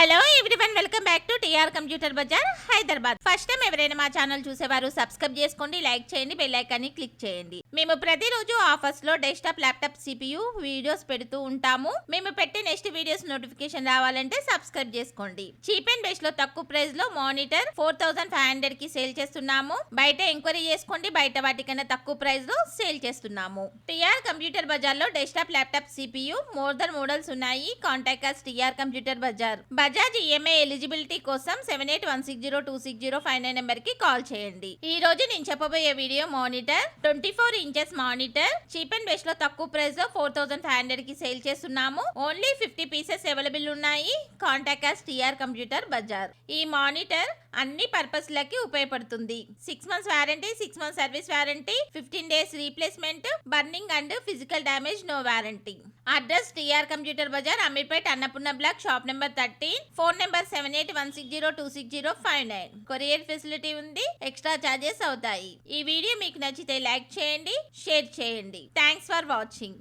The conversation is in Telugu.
Hello everyone, welcome back to TR computer bazaar Hyderabad. First time ఎవరైనా మా ఛానల్ చూసేవారు సబ్స్క్రైబ్ చేసుకోండి, లైక్ చేయండి, బెల్ ఐకాన్ ని క్లిక్ చేయండి. మేము ప్రతిరోజు ఆఫర్స్ లో డెస్క్టాప్, ల్యాప్టాప్, CPU వీడియోస్ పెడుతూ ఉంటాము. మేము పెట్టే నెక్స్ట్ వీడియోస్ నోటిఫికేషన్ రావాలంటే సబ్స్క్రైబ్ చేసుకోండి. చీప్ అండ్ బెస్ట్ లో తక్కువ ప్రైస్ లో మానిటర్ 4500 కి సేల్ చేస్తున్నాము. బయట ఎంక్వైరీ చేసుకోండి, బయట వాటికన్నా తక్కువ ప్రైస్ లో సేల్ చేస్తున్నాము. టీఆర్ కంప్యూటర్ బజార్ లో డెస్క్టాప్, ల్యాప్టాప్, CPU మోడల్స్ ఉన్నాయి. Contact us TR computer bazaar. Bajaj EMI eligibility కోసం 7816026059 నెంబర్ కి కాల్ చేయండి. ఈ రోజు నేను చెప్పబోయే video monitor 24 inches monitor cheap and best లో తక్కువ ప్రైస్ లో 4500 కి సేల్ చేస్తున్నాము. ఓన్లీ 50 పీసెస్ అవైలబుల్ ఉన్నాయి. Contact us TR computer Bazaar. ఈ మానిటర్ అన్ని పర్పస్ లకి ఉపయోగపడుతుంది. 6 months warranty, 6 months service warranty, 15 days replacement, burning and physical damage no warranty. Address TR computer Bazaar, Ameerpet, Annapurna block, shop number 13, phone number 7816026059. Courier facility ఉంది. ఎక్స్ట్రా చార్జెస్ అవుతాయి. ఈ వీడియో మీకు నచ్చితే లైక్ చేయండి, షేర్ చేయండి. Thanks for watching.